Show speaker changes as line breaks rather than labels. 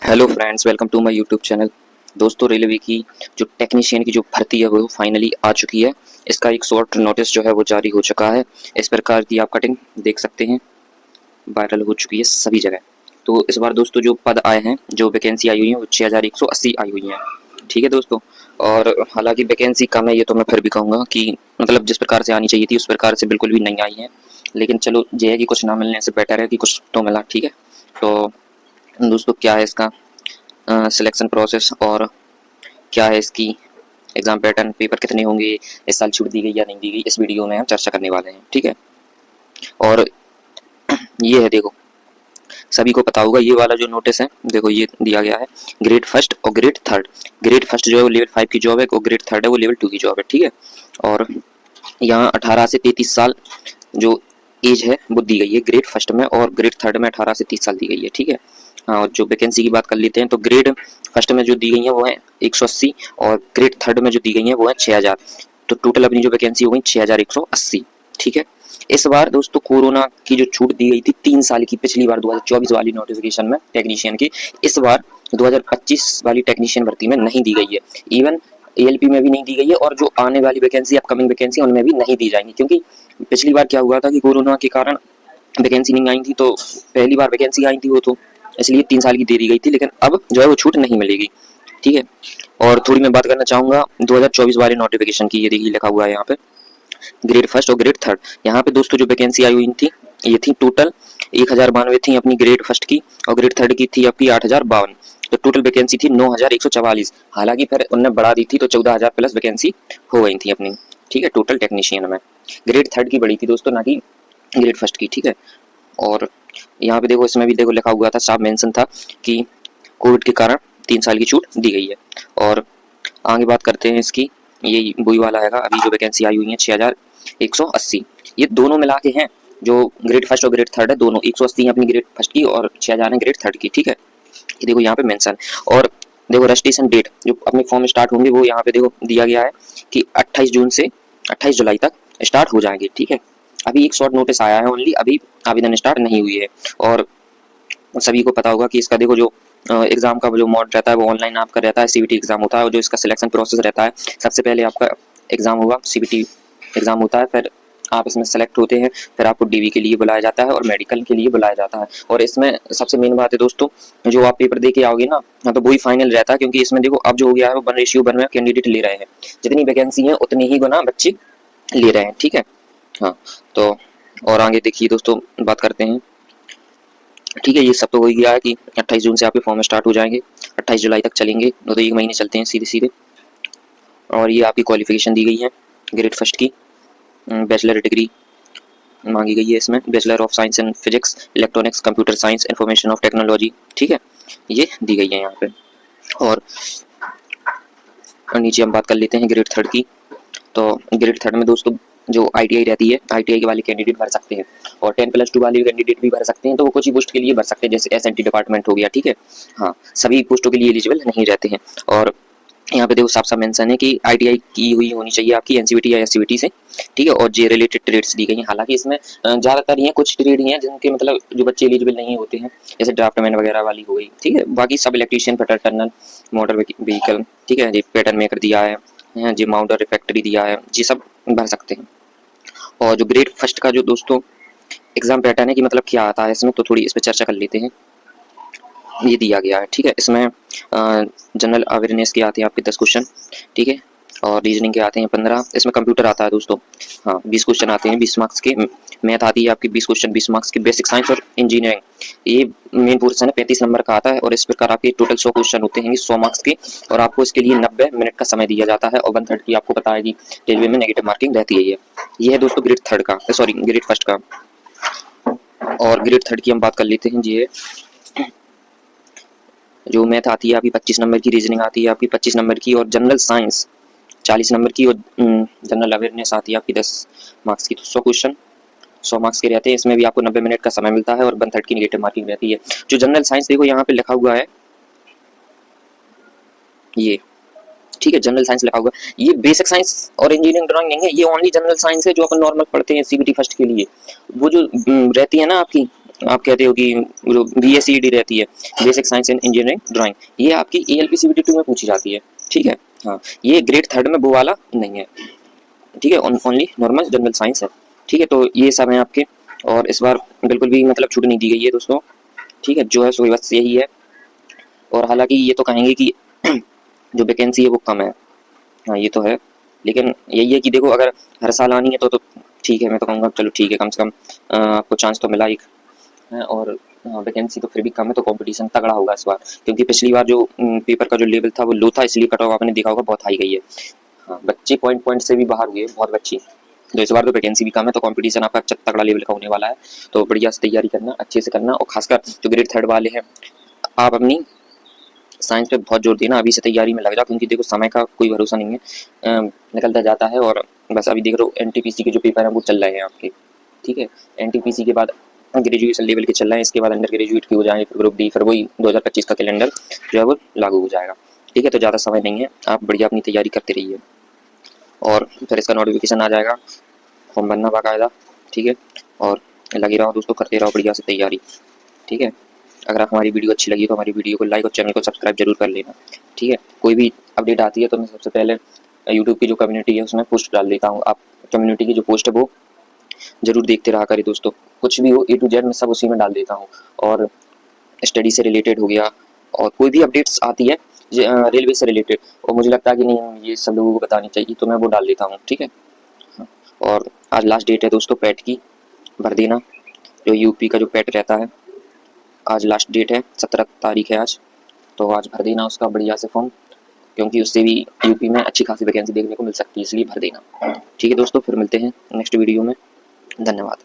Hello friends, welcome to my YouTube channel. दोस्तों, railway की जो टेक्नीशियन की जो भर्ती है वो फाइनली आ चुकी है। इसका एक शॉर्ट नोटिस जो है वो जारी हो चुका है। इस प्रकार की आप कटिंग देख सकते हैं, वायरल हो चुकी है सभी जगह। तो इस बार दोस्तों जो पद आए हैं, जो वैकेंसी आई हुई है वो 6180 आई हुई हैं। ठीक है दोस्तों। और हालांकि वैकेंसी कम है, ये तो मैं फिर भी कहूँगा कि मतलब जिस प्रकार से आनी चाहिए थी उस प्रकार से बिल्कुल भी नहीं आई है। लेकिन चलो, ये है कि कुछ ना मिलने से बेटर है कि कुछ तो मिला। ठीक है। तो दोस्तों, क्या है इसका सिलेक्शन प्रोसेस और क्या है इसकी एग्जाम पैटर्न, पेपर कितने होंगे, इस साल छूट दी गई या नहीं दी गई, इस वीडियो में हम चर्चा करने वाले हैं। ठीक है। और ये है, देखो सभी को पता होगा, ये वाला जो नोटिस है देखो ये दिया गया है ग्रेड फर्स्ट और ग्रेड थर्ड। ग्रेड फर्स्ट जो है वो लेवल 5 की जॉब है और ग्रेड थर्ड है वो लेवल 2 की जॉब है। ठीक है। और यहाँ 18 से 33 साल जो एज है वो दी गई है ग्रेड फर्स्ट में, और ग्रेड थर्ड में 18 से 30 साल दी गई है। ठीक है। हाँ, और जो वैकेंसी की बात कर लेते हैं तो ग्रेड फर्स्ट में जो दी गई है वो है 180 और ग्रेड थर्ड में जो दी गई है वो है 6000। तो टोटल अपनी जो वैकेंसी हो गई 6180। ठीक है। इस बार दोस्तों कोरोना की जो छूट दी गई थी 3 साल की, पिछली बार 2024 वाली नोटिफिकेशन में टेक्नीशियन की, इस बार 2025 वाली टेक्नीशियन भर्ती में नहीं दी गई है। इवन एएलपी में भी नहीं दी गई है, और जो आने वाली वैकेंसी, अपकमिंग वैकेंसी, उनमें भी नहीं दी जाएंगी। क्योंकि पिछली बार क्या हुआ था कि कोरोना के कारण वैकेंसी नहीं आई थी, तो पहली बार वैकेंसी आई थी वो, तो इसलिए 3 साल की दे दी गई थी। लेकिन अब जो है वो छूट नहीं मिलेगी। ठीक है। और थोड़ी मैं बात करना चाहूंगा 2024 वाले नोटिफिकेशन की। ये देखिए लिखा हुआ है यहाँ पे ग्रेड फर्स्ट और ग्रेड थर्ड। यहाँ पे दोस्तों जो वैकेंसी आई हुई थी ये थी टोटल 1092 थी अपनी ग्रेड फर्स्ट की, और ग्रेड थर्ड की थी आपकी 8052। तो टोटल वैकेंसी थी 9144। हालांकि फिर उन्होंने बढ़ा दी थी तो 14000 प्लस वैकेंसी हो गई थी अपनी। ठीक है। टोटल टेक्नीशियन में ग्रेड थर्ड की बढ़ी थी दोस्तों, ना कि ग्रेड फर्स्ट की। ठीक है। और यहाँ पे देखो, इसमें भी देखो लिखा हुआ था, साफ मेंशन था कि कोविड के कारण 3 साल की छूट दी गई है। और आगे बात करते हैं इसकी, ये वही वाला है अभी जो वैकेंसी आई हुई है 6180। ये दोनों मिला के हैं, जो ग्रेड फर्स्ट और ग्रेड थर्ड है दोनों 180 है अपनी ग्रेड फर्स्ट की, और 6000 है ग्रेड थर्ड की। ठीक है। ये देखो यहाँ पे मेंशन। और देखो रजिस्ट्रेशन डेट जो अपने फॉर्म स्टार्ट होंगे वो यहाँ पे देखो दिया गया है कि 28 जून से 28 जुलाई तक स्टार्ट हो जाएंगे। ठीक है। अभी एक शॉर्ट नोटिस आया है ओनली, अभी आवेदन स्टार्ट नहीं हुई है। और सभी को पता होगा कि इसका देखो जो एग्जाम का जो मोड रहता है वो ऑनलाइन आपका रहता है, सीबीटी एग्जाम होता है। और जो इसका सिलेक्शन प्रोसेस रहता है, सबसे पहले आपका एग्जाम होगा, सीबीटी एग्जाम होता है, फिर आप इसमें सेलेक्ट होते हैं, फिर आपको डीवी के लिए बुलाया जाता है और मेडिकल के लिए बुलाया जाता है। और इसमें सबसे मेन बात है दोस्तों, जो आप पेपर दे के आओगे ना, तो वही फाइनल रहता है। क्योंकि इसमें देखो अब जो हो गया है वो 1:1 में कैंडिडेट ले रहे हैं, जितनी वैकेंसी है उतनी ही गुना बच्चे ले रहे हैं। ठीक है। हाँ। तो और आगे देखिए दोस्तों, बात करते हैं। ठीक है। ये सब तो हो ही गया है कि 28 जून से आपके फॉर्म स्टार्ट हो जाएंगे, 28 जुलाई तक चलेंगे, तो 1 महीने चलते हैं सीधे सीधे। और ये आपकी क्वालिफिकेशन दी गई है ग्रेड फर्स्ट की, बैचलर डिग्री मांगी गई है इसमें, bachelor of science in physics, electronics, computer science, information of technology. ठीक है। ये दी गई है यहाँ पे। और नीचे हम बात कर लेते हैं ग्रेड थर्ड की। तो ग्रेड थर्ड में दोस्तों जो आईटीआई रहती है, आईटीआई के वाले कैंडिडेट भर सकते हैं, और 10+2 वाले कैंडिडेट भी भर सकते हैं। तो वो कुछ ही पोस्ट के लिए भर सकते हैं, जैसे एसएनटी डिपार्टमेंट हो गया। ठीक है। हाँ, सभी पोस्टों के लिए एलिजिबल नहीं रहते हैं। और यहाँ पे देखो साफ साफ मेंशन है कि आईटीआई की हुई होनी चाहिए आपकी एनसीवीटी या एससीवीटी से। ठीक है। और जे रिलेटेड ट्रेड्स दी गई हैं। हालांकि इसमें ज़्यादातर ये कुछ ट्रेड ही हैं जिनके मतलब जो बच्चे एलिजिबल नहीं होते हैं, जैसे ड्राफ्टमैन वगैरह वाली हो गई। ठीक है। बाकी सब electrician, fitter, Turner, motor vehicle. ठीक है जी, पैटर्न मेकर दिया है, जी माउंटर रिफैक्ट्री दिया है, ये सब भर सकते हैं। और जो ग्रेड फर्स्ट का जो दोस्तों एग्जाम पैटर्न है कि मतलब क्या आता है इसमें, तो थोड़ी इस पर चर्चा कर लेते हैं। ये दिया गया है। ठीक है। इसमें जनरल अवेयरनेस के आते हैं आपके 10 क्वेश्चन। ठीक है। और रीजनिंग के आते हैं 15। इसमें कंप्यूटर आता है दोस्तों, हाँ 20 क्वेश्चन आते हैं 20 मार्क्स के। मैथ आती है आपकी 20 क्वेश्चन 20 मार्क्स के। बेसिक साइंस और इंजीनियरिंग, ये मेन पोर्सन है, 35 नंबर का आता है। और इस प्रकार आपके टोटल 100 क्वेश्चन होते हैं 100 मार्क्स के, और आपको इसके लिए 90 मिनट का समय दिया जाता है। और 1/3 की आपको पता है कि रेलवे में नेगेटिव मार्किंग रहती है। ये है दोस्तों ग्रेड थर्ड का, सॉरी ग्रेड फर्स्ट का। और ग्रेड थर्ड की हम बात कर लेते हैं जी। जो मैथ आती है आपकी 25 नंबर की, रीजनिंग आती है आपकी 25 नंबर की, और जनरल साइंस 40 नंबर की, और जनरल अवेयरनेस आती है आपकी 10 मार्क्स की। तो 100 क्वेश्चन 100 मार्क्स के रहते हैं। इसमें भी आपको 90 मिनट का समय मिलता है, और 1/3 की नेगेटिव मार्किंग रहती है। जो जनरल साइंस देखो यहाँ पे लिखा हुआ है ये, ठीक है, जनरल साइंस लिखा हुआ है। ये बेसिक साइंस और इंजीनियरिंग ड्राइंग नहीं है, ये ओनली जनरल साइंस है जो अपन नॉर्मल पढ़ते हैं सीबीटी फर्स्ट के लिए। वो जो रहती है ना आपकी आप कहते हो कि जो BSc रहती है, basic science and engineering drawing, ये आपकी ALPCBT 2 में पूछी जाती है, ठीक है। हाँ, ये ग्रेड थर्ड में वो वाला नहीं है, ठीक है, ओनली नॉर्मल जनरल साइंस है, ठीक है। तो ये सब हैं आपके, और इस बार बिल्कुल भी मतलब छूट नहीं दी गई है दोस्तों, ठीक है, जो है सो बस यही है। और हालांकि ये तो कहेंगे कि जो वैकेंसी है वो कम है, हाँ ये तो है, लेकिन यही है कि देखो अगर हर साल आनी है तो ठीक है, मैं तो कहूँगा चलो ठीक है, कम से कम आपको चांस तो मिला एक है। और वैकेंसी तो फिर भी कम है, तो कंपटीशन तगड़ा होगा इस बार, क्योंकि पिछली बार जो पेपर का जो लेवल था वो लो था, इसलिए कट ऑफ आपने देखा होगा बहुत हाई गई है। हाँ, बच्चे पॉइंट पॉइंट से भी बाहर हुए, बहुत बच्चे। तो इस बार तो वैकेंसी भी कम है, तो कंपटीशन आपका तगड़ा लेवल का होने वाला है। तो बढ़िया से तैयारी करना, अच्छे से करना, और खासकर जो ग्रेड थर्ड वाले हैं, आप अपनी साइंस पे बहुत जोर देना, अभी से तैयारी में लग जाओ, क्योंकि देखो समय का कोई भरोसा नहीं है, निकलता जाता है। और बस अभी देख लो NTPC के जो पेपर हैं वो चल रहे हैं आपके, ठीक है। NTPC के बाद ग्रेजुएशन लेवल के चल रहे हैं, इसके बाद अंडर ग्रेजुएट के हो जाएंगे, फिर ग्रुप डी, फिर वही 2025 का कैलेंडर जो है वो लागू हो जाएगा, ठीक है। तो ज़्यादा समय नहीं है, आप बढ़िया अपनी तैयारी करते रहिए, और फिर इसका नोटिफिकेशन आ जाएगा, फॉर्म भरना बाकायदा, ठीक है। और लगे रहो दोस्तों, करते रहो बढ़िया से तैयारी, ठीक है। अगर हमारी वीडियो अच्छी लगी तो हमारी वीडियो को लाइक और चैनल को सब्सक्राइब जरूर कर लेना, ठीक है। कोई भी अपडेट आती है तो मैं सबसे पहले यूट्यूब की जो कम्युनिटी है उसमें पोस्ट डाल देता हूँ, आप कम्युनिटी की जो पोस्ट है वो जरूर देखते रहा करें दोस्तों, कुछ भी हो A to Z मैं सब उसी में डाल देता हूँ। और स्टडी से रिलेटेड हो गया, और कोई भी अपडेट्स आती है रेलवे से रिलेटेड, और मुझे लगता है कि नहीं ये सब लोगों को बतानी चाहिए, तो मैं वो डाल देता हूँ, ठीक है। हाँ, और आज लास्ट डेट है दोस्तों पैट की, भर देना, जो यूपी का जो पैट रहता है, आज लास्ट डेट है, 17 तारीख है आज, तो आज भर देना उसका बढ़िया से फॉर्म, क्योंकि उससे भी यूपी में अच्छी खासी वैकेंसी देखने को मिल सकती है, इसलिए भर देना, ठीक है दोस्तों। फिर मिलते हैं नेक्स्ट वीडियो में, धन्यवाद।